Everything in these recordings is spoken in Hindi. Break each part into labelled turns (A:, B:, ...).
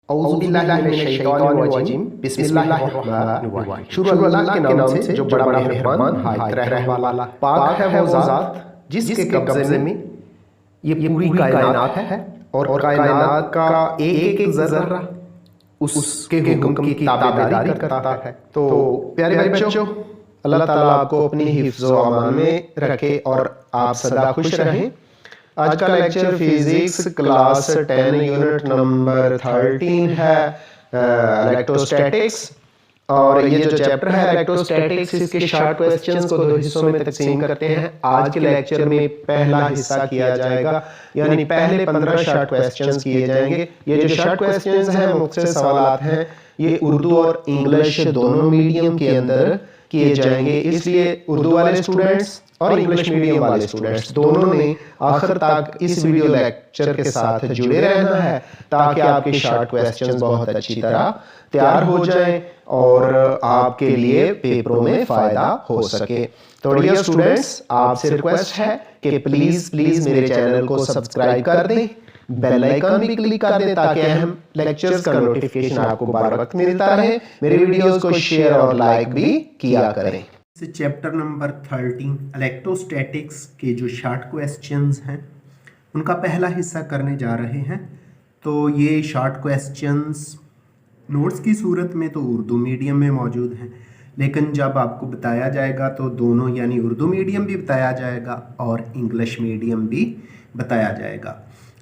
A: औज़ुबिल्लाहिमिनश्शैतानिर्रजीम बिस्मिल्लाहिर्रहमानिर्रहीम। शुरू अल्लाह के नाम से जो बड़ा मेहरबान हायत रहने वाला। पाक है वो ज़ात जिसके कब्ज़े में ये पूरी कायनात है और कायनात का एक एक ज़र्रा उसके हुक्म की ताबेदारी करता है। तो प्यारे बच्चों, अल्लाह ताला आपको अपनी हिफ्ज़ व अमान में रखे और आप सदा खुश रहें। आज का lecture physics class 10 unit number 13 है, इलेक्ट्रोस्टैटिक्स। और ये जो चैप्टर है इलेक्ट्रोस्टैटिक्स, इसके शॉर्ट क्वेश्चंस को दो हिस्सों में तकसीम करते हैं। आज के लेक्चर में पहला हिस्सा किया जाएगा, यानी पहले 15 शॉर्ट क्वेश्चंस किए जाएंगे। ये जो शॉर्ट क्वेश्चंस हैं, मुख्तसर सवालात हैं, ये उर्दू और इंग्लिश दोनों मीडियम के अंदर किए जाएंगे। इसलिए उर्दू वाले स्टूडेंट्स और इंग्लिश मीडियम वाले स्टूडेंट्स दोनों ने आखिर तक इस वीडियो लेक्चर के साथ जुड़े रहना है, ताकि आपके शॉर्ट क्वेश्चंस बहुत अच्छी तरह तैयार हो जाएं और आपके लिए पेपरों में फ़ायदा हो सके। तो डियर स्टूडेंट्स, आपसे रिक्वेस्ट है कि प्लीज़ मेरे चैनल को सब्सक्राइब कर दें, बेल आइकन भी क्लिक कर दें, ताकि अहम लेक्चर्स का नोटिफिकेशन आपको बार वक्त मिलता रहे। मेरे वीडियोस को शेयर और लाइक भी किया करें।
B: चैप्टर नंबर 13 इलेक्ट्रोस्टैटिक्स के जो शॉर्ट क्वेश्चंस हैं, उनका पहला हिस्सा करने जा रहे हैं। तो ये शॉर्ट क्वेश्चंस नोट्स की सूरत में तो उर्दू मीडियम में मौजूद हैं, लेकिन जब आपको बताया जाएगा तो दोनों, यानी उर्दू मीडियम भी बताया जाएगा और इंग्लिश मीडियम भी बताया जाएगा।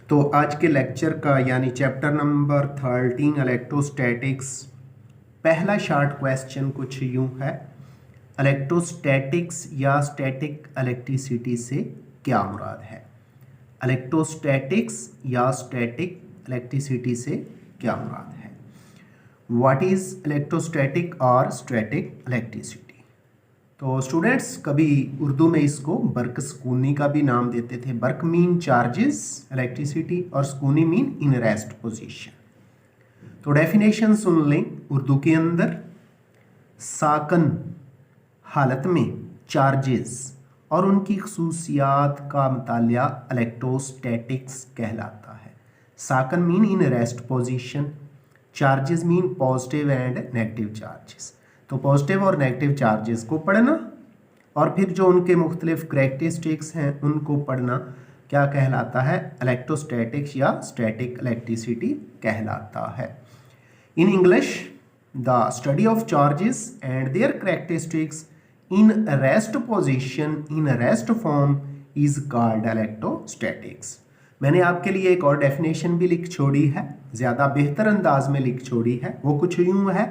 B: तो आज के लेक्चर का, यानी चैप्टर नंबर 13 इलेक्ट्रोस्टैटिक्स, पहला शॉर्ट क्वेश्चन कुछ यूँ है: इलेक्ट्रोस्टैटिक्स या स्टैटिक इलेक्ट्रिसिटी से क्या मुराद है? इलेक्ट्रोस्टैटिक्स या स्टैटिक इलेक्ट्रिसिटी से क्या मुराद है? व्हाट इज़ इलेक्ट्रोस्टैटिक और स्टैटिक इलेक्ट्रिसिटी? तो स्टूडेंट्स, कभी उर्दू में इसको बर्क सुकूनी का भी नाम देते थे। बर्क मीन चार्जेस, इलेक्ट्रिसिटी, और सुकूनी मीन इन रेस्ट पोजीशन। तो डेफिनेशन सुन लें। उर्दू के अंदर साकन हालत में चार्जेस और उनकी खसूसियात का मुतालिया इलेक्ट्रोस्टैटिक्स कहलाता है। साकन mean in rest position, charges mean positive and negative charges. तो पॉजिटिव और नेगेटिव चार्जेस को पढ़ना और फिर जो उनके मुख्तलिफ करैक्टरिस्टिक्स हैं उनको पढ़ना क्या कहलाता है? इलेक्ट्रोस्टैटिक्स या स्टैटिक इलेक्ट्रिसिटी कहलाता है। In English, the study of charges and their characteristics in rest position in rest form is called electrostatics। मैंने आपके लिए एक और डेफिनेशन भी लिख छोड़ी है, ज़्यादा बेहतर अंदाज में लिख छोड़ी है। वो कुछ यूँ है: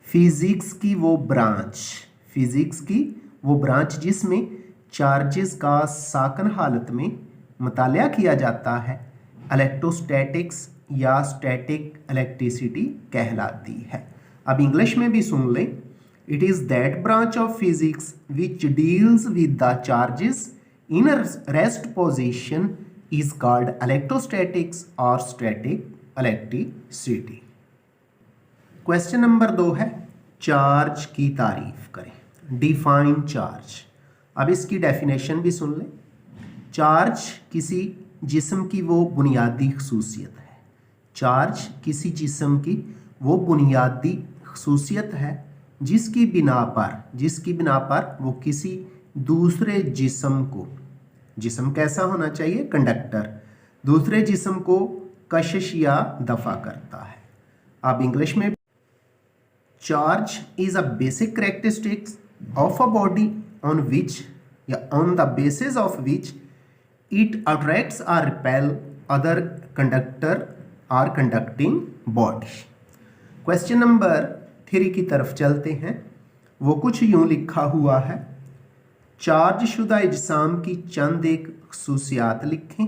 B: फिजिक्स की वो ब्रांच जिसमें चार्जेस का साकन हालत में मुतालिया किया जाता है, इलेक्ट्रोस्टैटिक्स या स्टैटिक इलेक्ट्रिसिटी कहलाती है। अब इंग्लिश में भी सुन लें: It is that branch of physics which deals with the charges in a rest position is called electrostatics or static electricity। Question number 2 है, चार्ज की तारीफ करें। Define charge. अब इसकी डेफिनेशन भी सुन लें। चार्ज किसी जिस्म की वो बुनियादी खसूसियत है। चार्ज किसी जिस्म की वो बुनियादी खसूसियत है जिसकी बिना पर वो किसी दूसरे जिस्म को, जिस्म कैसा होना चाहिए? कंडक्टर, दूसरे जिस्म को कशिश या दफा करता है। अब इंग्लिश में, charge is a basic characteristics of a body on which या on the basis of which it attracts और रिपेल अदर कंडक्टर और कंडक्टिंग बॉडी। क्वेश्चन नंबर 3 की तरफ चलते हैं। वो कुछ यूँ लिखा हुआ है: चार्ज शुदा इजसाम की चंद एक खसूसियात लिखें।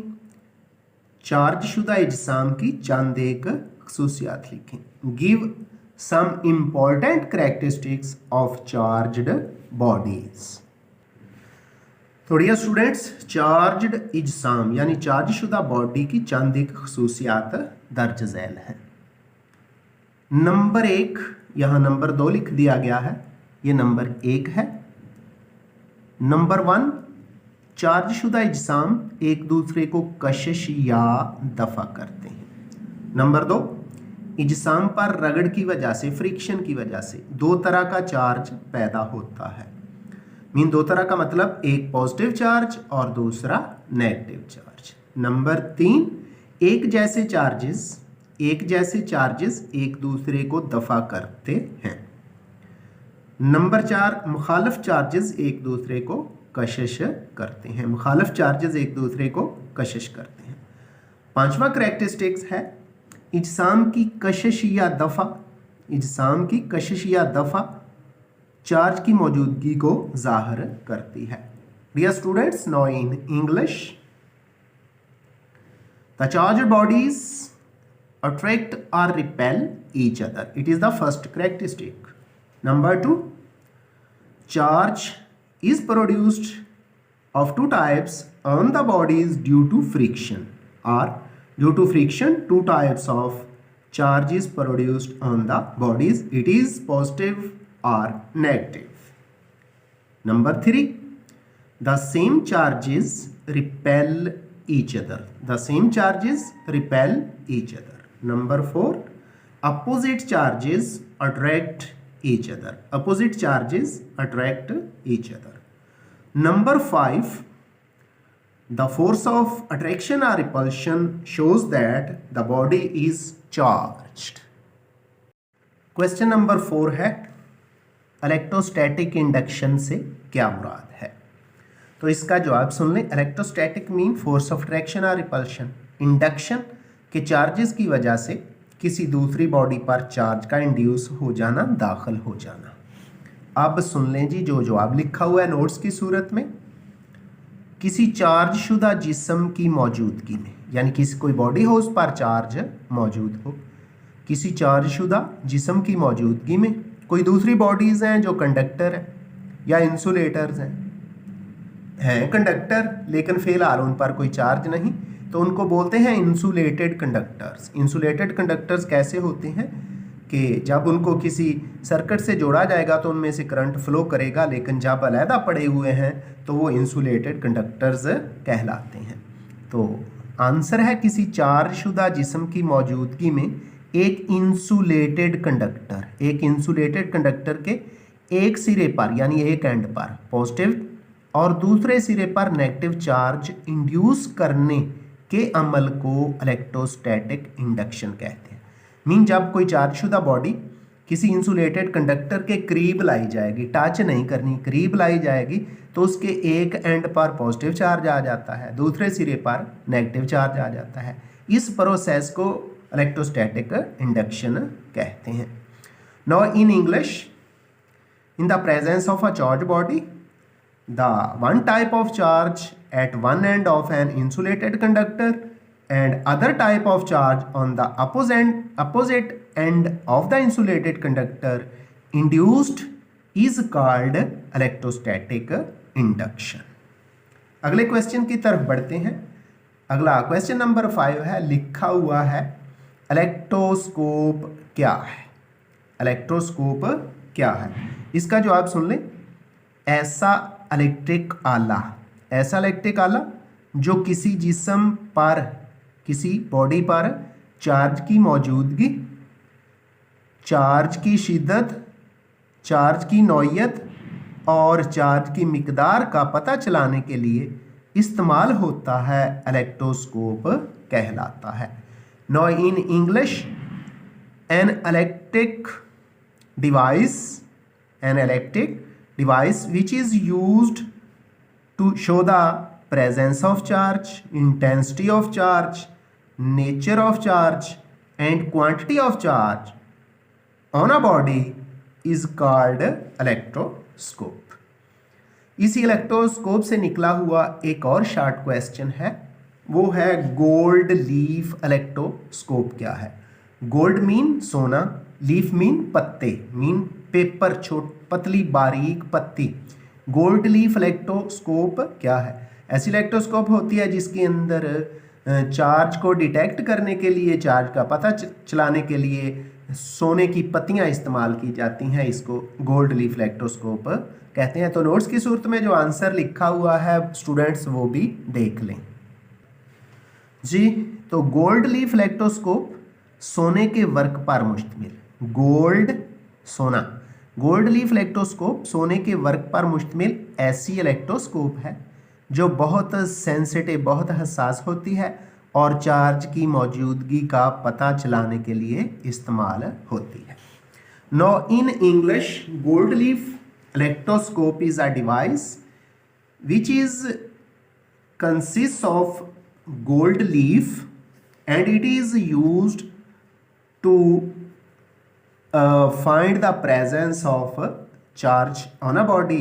B: चार्ज शुदा इजसाम की चंद एक खसूसियात लिखें। Give some important characteristics of charged bodies. तो डियर स्टूडेंट्स, चार्ज्ड इजसाम यानी चार्ज शुदा बॉडी की चंद एक खसूसियात दर्ज झैल है। नंबर 1, यहाँ नंबर 2 लिख दिया गया है, ये नंबर 1 है। नंबर 1, चार्जशुदा इजसाम एक दूसरे को कशिश या दफा करते हैं। नंबर 2, इजसाम पर रगड़ की वजह से, फ्रिक्शन की वजह से दो तरह का चार्ज पैदा होता है। मीन दो तरह का मतलब एक पॉजिटिव चार्ज और दूसरा नेगेटिव चार्ज। नंबर 3, एक जैसे चार्जेस एक दूसरे को दफा करते हैं। नंबर 4, मुखालिफ चार्जेस एक दूसरे को कशिश करते हैं। मुखालिफ चार्जेस एक दूसरे को कशिश करते हैं। 5वां करैक्टरिस्टिक्स है इजसाम की कशिश या दफा चार्ज की मौजूदगी को जाहिर करती है। Dear students, now in English, the charged bodies attract or repel each other. It is the first characteristic. Number 2, charge is produced of two types on the bodies due to friction, or due to friction two types of charge is produced on the bodies. It is positive or negative. Number 3, the same charges repel each other. Number 4, opposite charges attract each other. Number 5, the force of attraction or repulsion shows that the body is charged. Question number 4 है इलेक्ट्रोस्टैटिक इंडक्शन से क्या मुराद है। तो इसका जवाब सुन लें। Electrostatic mean force of attraction और रिपल्शन। इंडक्शन के चार्जेस की वजह से किसी दूसरी बॉडी पर चार्ज का इंड्यूस हो जाना, दाखिल हो जाना। अब सुन लें जी जो जवाब लिखा हुआ है नोट्स की सूरत में। किसी चार्ज शुदा जिस्म की मौजूदगी में, यानी किसी कोई बॉडी हो उस पर चार्ज मौजूद हो, किसी चार्ज शुदा जिस्म की मौजूदगी में कोई दूसरी बॉडीज़ हैं जो कंडक्टर हैं या इंसुलेटर्स हैं कंडक्टर, लेकिन फ़िलहाल उन पर कोई चार्ज नहीं, तो उनको बोलते हैं इंसुलेटेड कंडक्टर्स। इंसुलेटेड कंडक्टर्स कैसे होते हैं कि जब उनको किसी सर्किट से जोड़ा जाएगा तो उनमें से करंट फ्लो करेगा, लेकिन जब अलहदा पड़े हुए हैं तो वो इंसुलेटेड कंडक्टर्स कहलाते हैं। तो आंसर है किसी चार्ज शुदा जिस्म की मौजूदगी में एक इंसुलेटेड कंडक्टर के एक सिरे पर, यानी एक एंड पर पॉजिटिव और दूसरे सिरे पर नेगेटिव चार्ज इंड्यूस करने के अमल को इलेक्ट्रोस्टैटिक इंडक्शन कहते हैं। मीन जब कोई चार्जशुदा बॉडी किसी इंसुलेटेड कंडक्टर के करीब लाई जाएगी, टच नहीं करनी, करीब लाई जाएगी, तो उसके एक एंड पर पॉजिटिव चार्ज आ जाता है, दूसरे सिरे पर नेगेटिव चार्ज आ जाता है। इस प्रोसेस को इलेक्ट्रोस्टैटिक इंडक्शन कहते हैं। Now in English, in the presence of a charge body, the one type of charge at one end of an insulated conductor and other type of charge on the opposite end of the insulated conductor induced is called electrostatic induction. अगले क्वेश्चन की तरफ बढ़ते हैं। अगला क्वेश्चन नंबर 5 है, लिखा हुआ है इलेक्ट्रोस्कोप क्या है। इलेक्ट्रोस्कोप क्या है, इसका जवाब सुन लें। ऐसा इलेक्ट्रिक आला जो किसी जिस्म पर, किसी बॉडी पर चार्ज की मौजूदगी, चार्ज की शिद्दत, चार्ज की नौयत और चार्ज की मिकदार का पता चलाने के लिए इस्तेमाल होता है, इलेक्ट्रोस्कोप कहलाता है। Now in English, an electric device which is used to show the presence of charge, intensity of charge, nature of charge and quantity of charge on a body is called electroscope. इसी इलेक्ट्रोस्कोप से निकला हुआ एक और शॉर्ट क्वेश्चन है, वो है गोल्ड लीफ इलेक्ट्रोस्कोप क्या है। गोल्ड मीन सोना, लीफ मीन पत्ते, मीन पेपर, पतली बारीक पत्ती। गोल्ड लीफ इलेक्ट्रोस्कोप क्या है। ऐसी इलेक्ट्रोस्कोप होती है जिसके अंदर चार्ज को डिटेक्ट करने के लिए, चार्ज का पता चलाने के लिए सोने की पत्तियां इस्तेमाल की जाती हैं। इसको गोल्ड लीफ इलेक्ट्रोस्कोप कहते हैं। तो नोट्स की सूरत में जो आंसर लिखा हुआ है स्टूडेंट्स वो भी देख लें जी। तो गोल्ड लीफ इलेक्ट्रोस्कोप सोने के वर्क पर मुश्तमिल। गोल्ड सोना, गोल्ड लीफ इलेक्ट्रोस्कोप सोने के वर्क पर मुश्तमिल ऐसी इलेक्ट्रोस्कोप है जो बहुत सेंसिटिव, बहुत हसास होती है और चार्ज की मौजूदगी का पता चलाने के लिए इस्तेमाल होती है। Now in English, gold leaf electroscope is a device which is consists of gold leaf and it is used to find the presence of charge on a body.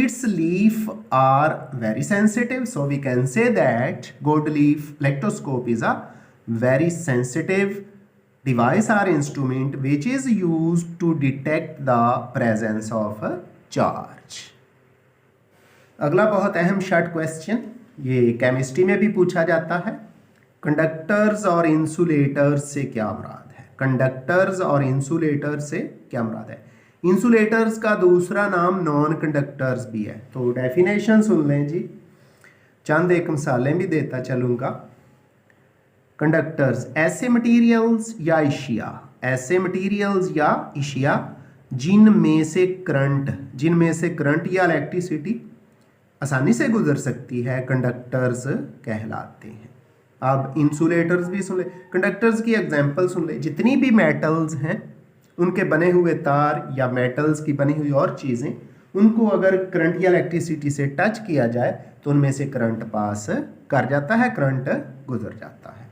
B: Its leaf are very sensitive, so we can say that gold leaf electroscope is a very sensitive device or instrument which is used to detect the presence of charge. अगला बहुत अहम शॉर्ट क्वेश्चन, ये केमिस्ट्री में भी पूछा जाता है। कंडक्टर्स और इंसुलेटर्स से क्या मुराद है? कंडक्टर्स और इंसुलेटर्स से क्या मुराद है? इंसुलेटर्स का दूसरा नाम नॉन कंडक्टर्स भी है। तो डेफिनेशन सुन लें जी, चंद एक मिसालें भी देता चलूँगा। कंडक्टर्स ऐसे मटीरियल्स या इशिया, ऐसे मटीरियल्स या इशिया जिनमें से करंट या इलेक्ट्रिसिटी आसानी से गुजर सकती है, कंडक्टर्स कहलाते हैं। अब इंसुलेटर्स भी सुन ले, कंडक्टर्स की एग्जांपल सुन ले। जितनी भी मेटल्स हैं उनके बने हुए तार या मेटल्स की बनी हुई और चीज़ें, उनको अगर करंट या इलेक्ट्रिसिटी से टच किया जाए तो उनमें से करंट पास कर जाता है, करंट गुजर जाता है।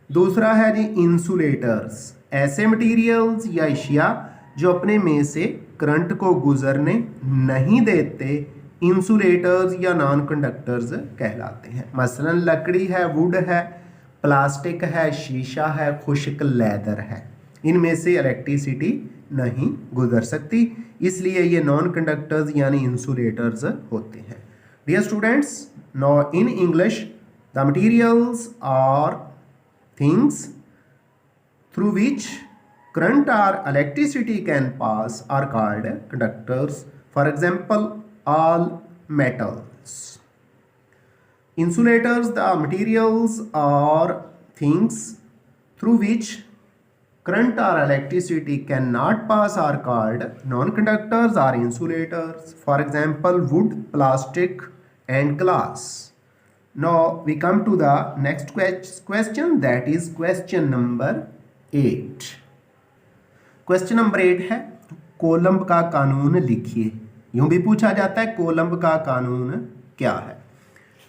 B: दूसरा है जी इंसुलेटर्स, ऐसे मटीरियल्स या अशिया जो अपने में से करंट को गुजरने नहीं देते, इंसुलेटर्स या नॉन कंडक्टर्स कहलाते हैं। मसलन लकड़ी है, वुड है, प्लास्टिक है, शीशा है, खुश्क लेदर है, इनमें से इलेक्ट्रिसिटी नहीं गुजर सकती, इसलिए ये नॉन कंडक्टर्स यानी इंसुलेटर्स होते हैं। Dear students, now in English the materials or things through which current or electricity can pass are called conductors. For example, all metals. Insulators, the materials or things through which current or electricity cannot pass are called non-conductors or insulators. For example, wood, plastic and glass. Now we come to the next question, that is question number 8. Question number 8 है, कोलंब का कानून लिखिए। यूं भी पूछा जाता है कोलंब का कानून क्या है।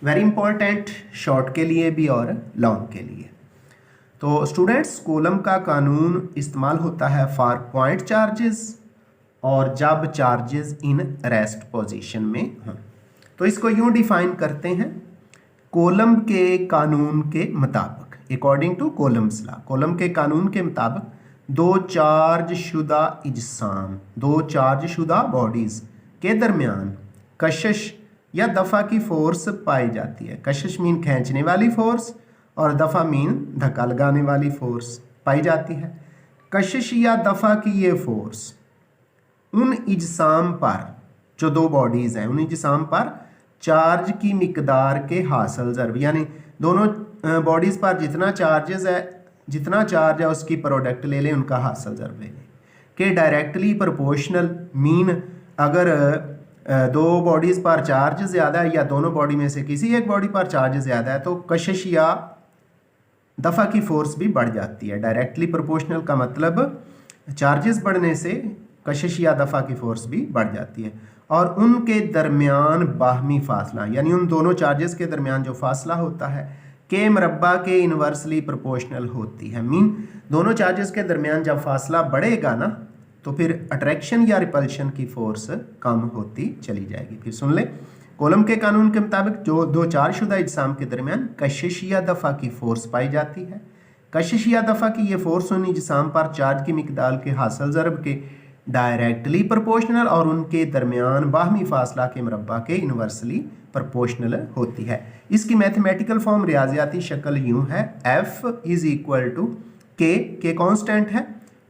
B: वेरी इंपॉर्टेंट, शॉर्ट के लिए भी और लॉन्ग के लिए। तो स्टूडेंट्स, कोलंब का कानून इस्तेमाल होता है फॉर पॉइंट चार्जेस और जब चार्जेस इन रेस्ट पोजीशन में हों। तो इसको यूं डिफाइन करते हैं, कोलंब के कानून के मुताबिक, अकॉर्डिंग टू कोलम्ब्स लॉ, कोलंब के कानून के मुताबिक दो चार्ज शुदा बॉडीज के दरमियान कशिश या दफ़ा की फोर्स पाई जाती है। कशिश मीन खींचने वाली फोर्स और दफ़ा मीन धक्का लगाने वाली फोर्स पाई जाती है। कशिश या दफ़ा की ये फोर्स उन इजसाम पर, जो दो बॉडीज़ हैं, उन इजसाम पर चार्ज की मिकदार के हासिल ज़रब, यानी दोनों बॉडीज़ पर जितना चार्ज है उसकी प्रोडक्ट ले लें, उनका हासिल ज़रब ले लें, के डायरेक्टली प्रोपोर्शनल मीन अगर दो बॉडीज़ पर चार्ज ज़्यादा है या दोनों बॉडी में से किसी एक बॉडी पर चार्ज ज़्यादा है तो कशिश या दफ़ा की फोर्स भी बढ़ जाती है। डायरेक्टली प्रोपोर्शनल का मतलब चार्जेस बढ़ने से कशिश या दफ़ा की फोर्स भी बढ़ जाती है। और उनके दरमियान बाहमी फासला, यानी उन दोनों चार्जेस के दरमियान जो फासला होता है के मरबा के इन्वर्सली प्रोपोर्शनल होती है। मीन दोनों चार्जेस के दरमियान जब फासला बढ़ेगा ना तो फिर अट्रैक्शन या रिपल्शन की फोर्स कम होती चली जाएगी। फिर सुन ले, कोलम के कानून के मुताबिक जो दो चार्जशुदा इजसाम के दरमियान कशिश या दफ़ा की फोर्स पाई जाती है। कशिश या दफ़ा की ये फोर्स उन इजसाम पर चार्ज की मिकदार के हासिल ज़रब के डायरेक्टली प्रोपोर्शनल और उनके दरमियान बाहमी फासला के मरबा के इन्वर्सली प्रोपोर्शनल होती है। इसकी मैथमेटिकल फॉर्म रियाजियाती शक्ल यूँ है, F इज़ इक्वल टू के कांस्टेंट है,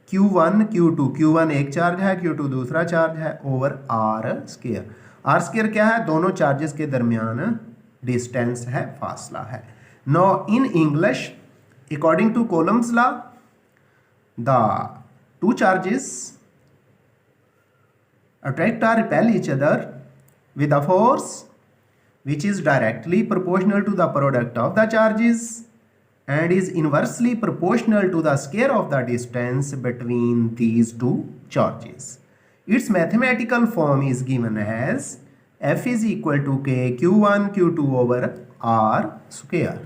B: Q1 Q1 एक चार्ज है, Q2 दूसरा चार्ज है, over R square. R square क्या है? दोनों चार्जेस के दरमियान डिस्टेंस है, फासला है। Now in English, according to Coulomb's law, the two charges attract or repel each other with a force which is directly proportional to the product of the charges and is inversely proportional to the square of the distance between these two charges. Its mathematical form is given as F is equal to K Q1 Q2 over R square.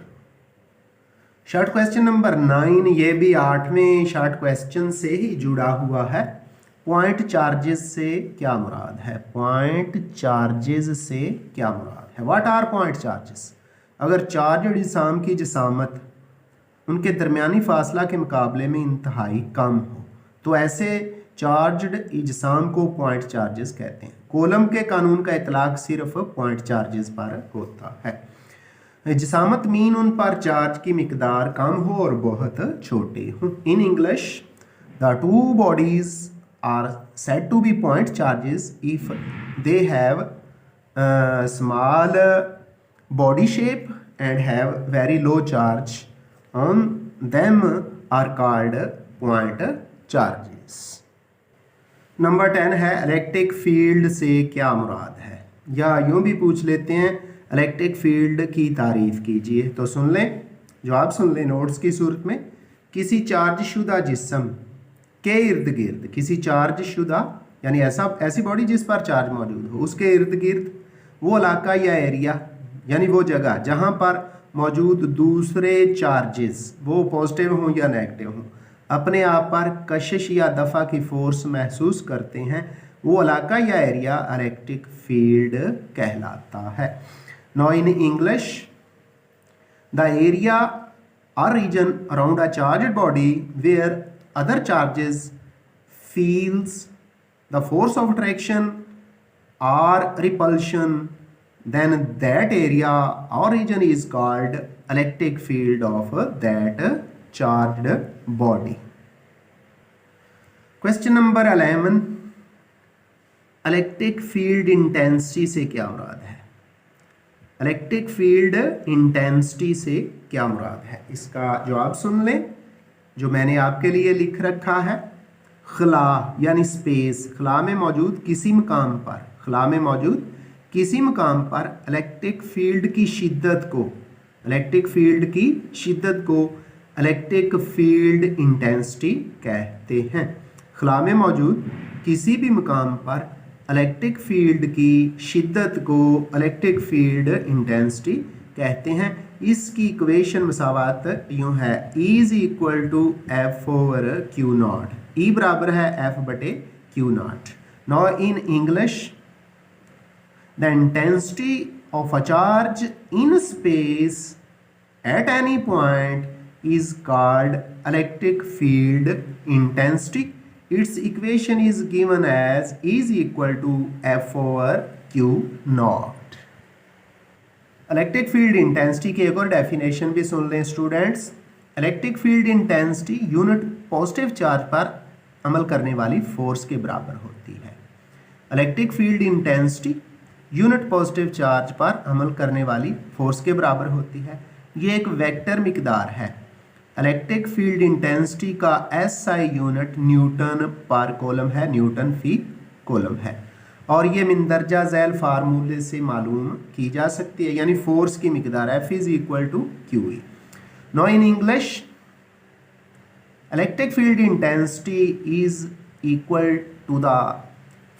B: Short question number 9, ये भी 8वें शॉर्ट क्वेश्चन से ही जुड़ा हुआ है। पॉइंट चार्जेस से क्या मुराद है? पॉइंट चार्जेस से क्या मुराद है? What are point charges? अगर चार्ज जिसाम की जिसामत उनके दरमियानी फासला के मुकाबले में इंतहाई कम हो तो ऐसे चार्ज्ड इजसाम को पॉइंट चार्जेस कहते हैं। कोलम के कानून का इतलाक सिर्फ पॉइंट चार्जेस पर होता है। जिसामत मीन उन पर चार्ज की मिकदार कम हो और बहुत छोटे हों। In English the two bodies are said to be point charges if they have small body shape and have very low charge on them are called point charges. Number 10 है इलेक्ट्रिक फील्ड से क्या मुराद है? या यूं भी पूछ लेते हैं इलेक्ट्रिक फील्ड की तारीफ कीजिए। तो सुन लें, जवाब सुन लें नोट्स की सूरत में। किसी चार्ज शुदा जिस्म के इर्द गिर्द, किसी चार्ज शुदा यानी ऐसी बॉडी जिस पर चार्ज मौजूद हो, उसके इर्द गिर्द वो इलाका या एरिया यानी वो जगह जहाँ पर मौजूद दूसरे चार्जेस वो पॉजिटिव हों या नेगेटिव हों अपने आप पर कशिश या दफ़ा की फोर्स महसूस करते हैं, वो इलाका या एरिया इलेक्ट्रिक फील्ड कहलाता है। Now in English the area और region around a charged body where other charges feels the force of attraction और repulsion, then that area or region is called electric field of that charged body. Question number 11, electric field intensity से क्या मुराद है? इलेक्ट्रिक फील्ड इंटेंसिटी से क्या मुराद है? इसका जवाब सुन लें जो मैंने आपके लिए लिख रखा है। खला यानी स्पेस, खला में मौजूद किसी मकाम पर, खला में मौजूद किसी मकाम पर इलेक्ट्रिक फील्ड की शिद्दत को, इलेक्ट्रिक फील्ड की शिद्दत को इलेक्ट्रिक फील्ड इंटेंसिटी कहते हैं। खला में मौजूद किसी भी मकाम पर इलेक्ट्रिक फील्ड की शिद्दत को इलेक्ट्रिक फील्ड इंटेंसिटी कहते हैं। इसकी इक्वेशन मसावात यूँ है, E is equal to F over Q naught, E बराबर है एफ बटे Q naught. Now in English the intensity of a charge in space at any point is called electric field intensity. Its equation is given as E is equal to F over Q naught. Electric field intensity की एक और डेफिनेशन भी सुन लें students. Electric field intensity unit positive charge पर अमल करने वाली फोर्स के बराबर होती है। Electric field intensity unit positive charge पर अमल करने वाली फोर्स के बराबर होती है। ये एक वेक्टर मिकदार है। इलेक्ट्रिक फील्ड इंटेंसिटी का एसआई यूनिट न्यूटन पर कूलम है, न्यूटन फी कूलम है और ये मिंदरजा झैल फार्मूले से मालूम की जा सकती है, यानी फोर्स की मिकदार F is equal to Q E. Now in English electric field intensity is equal to the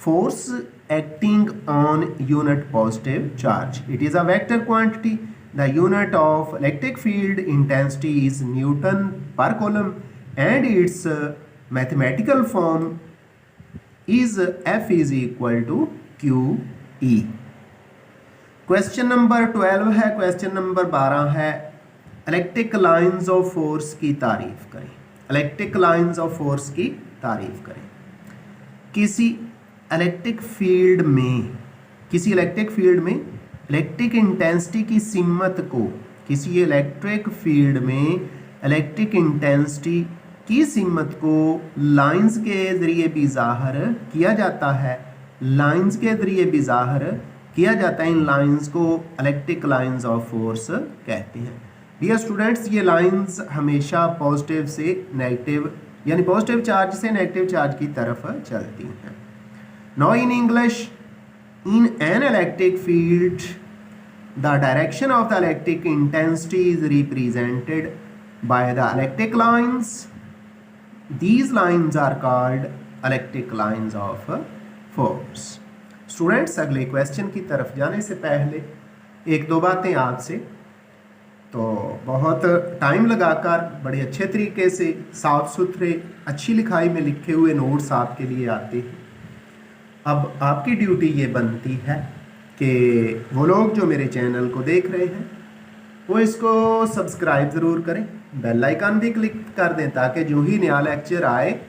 B: force acting on unit positive charge. It is a vector quantity. The unit of electric field intensity is Newton per coulomb and its mathematical form is F is equal to QE. Question number 12 है। Question number 12 है इलेक्ट्रिक लाइंस ऑफ फोर्स की तारीफ करें। इलेक्ट्रिक लाइंस ऑफ फोर्स की तारीफ करें। किसी इलेक्ट्रिक फील्ड में इलेक्ट्रिक इंटेंसिटी की सिमत को, किसी इलेक्ट्रिक फील्ड में इलेक्ट्रिक इंटेंसिटी की सिमत को लाइंस के ज़रिए भी ज़ाहिर किया जाता है। लाइंस के ज़रिए भी ज़ाहिर किया जाता है। इन लाइंस को इलेक्ट्रिक लाइंस ऑफ फोर्स कहते हैं। डियर स्टूडेंट्स, ये लाइंस हमेशा पॉजिटिव से नेगेटिव यानी पॉजिटिव चार्ज से नेगेटिव चार्ज की तरफ चलती हैं। Now in English, in an electric field the direction of the electric intensity is represented by the electric lines. These lines are called electric lines of force. Students, अगले क्वेश्चन की तरफ जाने से पहले एक दो बातें आपसे। तो बहुत टाइम लगाकर बड़े अच्छे तरीके से साफ सुथरे अच्छी लिखाई में लिखे हुए नोट्स आपके लिए आते हैं। अब आपकी ड्यूटी ये बनती है कि वो लोग जो मेरे चैनल को देख रहे हैं वो इसको सब्सक्राइब ज़रूर करें, बेल आइकन भी क्लिक कर दें ताकि जो ही नया लेक्चर आए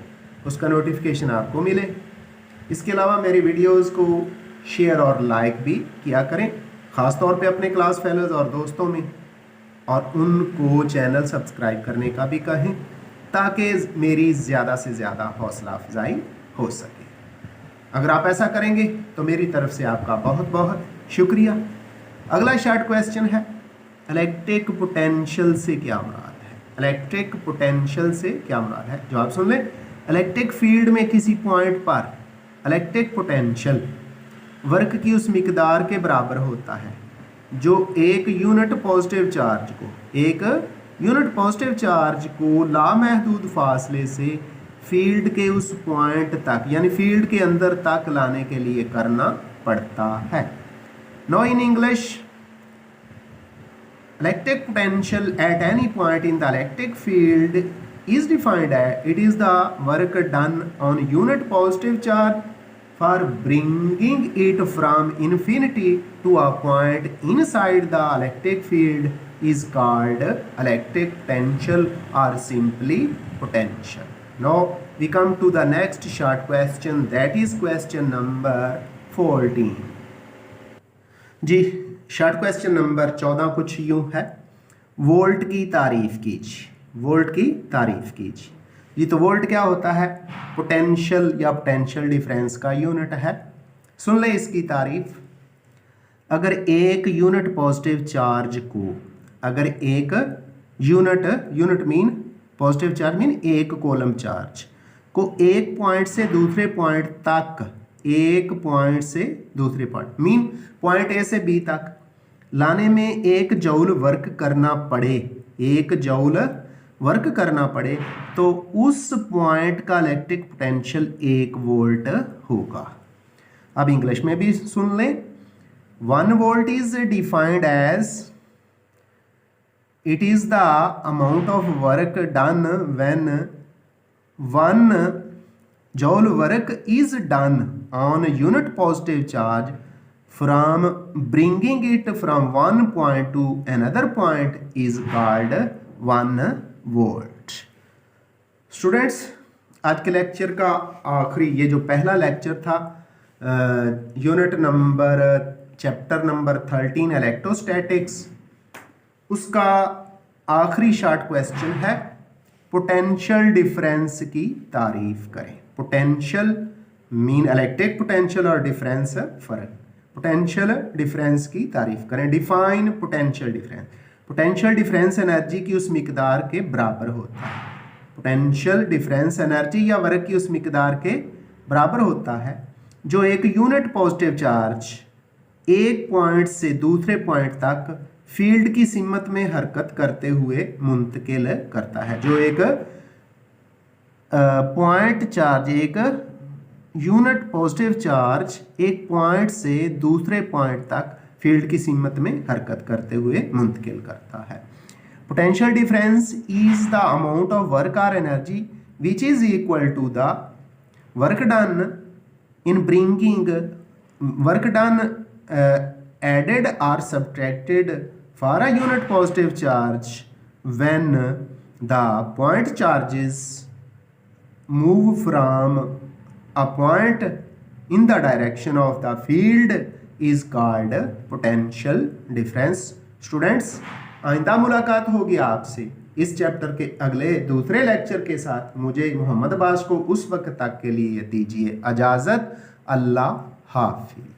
B: उसका नोटिफिकेशन आपको मिले। इसके अलावा मेरी वीडियोस को शेयर और लाइक भी किया करें, ख़ास तौर पे अपने क्लास फेलोज और दोस्तों में, और उनको चैनल सब्सक्राइब करने का भी कहें ताकि मेरी ज़्यादा से ज़्यादा हौसला अफजाई हो सके। अगर आप ऐसा करेंगे तो मेरी तरफ से आपका बहुत बहुत शुक्रिया। अगला शॉर्ट क्वेश्चन है, इलेक्ट्रिक पोटेंशियल से क्या मुराद है? इलेक्ट्रिक पोटेंशियल से क्या मुराद है? जवाब सुन लें। इलेक्ट्रिक फील्ड में किसी पॉइंट पर इलेक्ट्रिक पोटेंशियल वर्क की उस मिकदार के बराबर होता है जो एक यूनिट पॉजिटिव चार्ज को लामहदूद फासले से फील्ड के उस पॉइंट तक यानी फील्ड के अंदर तक लाने के लिए करना पड़ता है। Now in English, electric potential at any point in the electric field is defined as it is the work done on unit positive charge for bringing it from infinity to a point inside the electric field is called electric potential or simply potential. Now we come to the next short question, that is question number 14. जी, शॉर्ट क्वेश्चन नंबर 14 कुछ यूं है, वोल्ट की तारीफ कीजिए। वोल्ट की तारीफ कीजिए जी। तो वोल्ट क्या होता है? पोटेंशियल या पोटेंशियल डिफरेंस का यूनिट है। सुन ले इसकी तारीफ। अगर एक यूनिट पॉजिटिव चार्ज को, अगर एक unit mean positive charge mean एक कॉलम चार्ज को एक पॉइंट से दूसरे पॉइंट तक, एक पॉइंट से दूसरे पॉइंट मीन पॉइंट ए से बी तक लाने में 1 जूल वर्क करना पड़े, 1 जूल वर्क करना पड़े, तो उस पॉइंट का इलेक्ट्रिक पोटेंशियल 1 वोल्ट होगा। अब इंग्लिश में भी सुन लें। 1 volt is defined as it is the amount of work done when 1 joule work is done on unit positive charge from bringing it from one point to another point is called 1 volt. Students, आज के लेक्चर का आखिरी, ये जो पहला लेक्चर था unit number chapter number 13 electrostatics, उसका आखिरी शॉर्ट क्वेश्चन है, पोटेंशियल डिफरेंस की तारीफ करें। पोटेंशियल मीन इलेक्ट्रिक पोटेंशियल और डिफरेंस फर्क। पोटेंशियल डिफरेंस की तारीफ करें। Define potential difference. Potential difference energy की उस मिकदार के बराबर होता है। पोटेंशियल डिफरेंस एनर्जी या वर्क की उस मिकदार के बराबर होता है जो एक यूनिट पॉजिटिव चार्ज एक पॉइंट से दूसरे पॉइंट तक फील्ड की सिमत में हरकत करते हुए मुंतकिल करता है। जो एक पॉइंट चार्ज, एक यूनिट पॉजिटिव चार्ज एक पॉइंट से दूसरे पॉइंट तक फील्ड की सिमत में हरकत करते हुए मुंतकिल करता है। Potential difference is the amount of work और energy which is equal to the work done in bringing, work done added और subtracted for a unit positive charge when the point charges move from a point in the direction of the field is called potential difference. Students, आइंदा मुलाकात होगी आपसे इस चैप्टर के अगले दूसरे लेक्चर के साथ। मुझे मोहम्मद अब्बास को उस वक्त तक के लिए दीजिए इजाज़त। अल्लाह हाफिज़।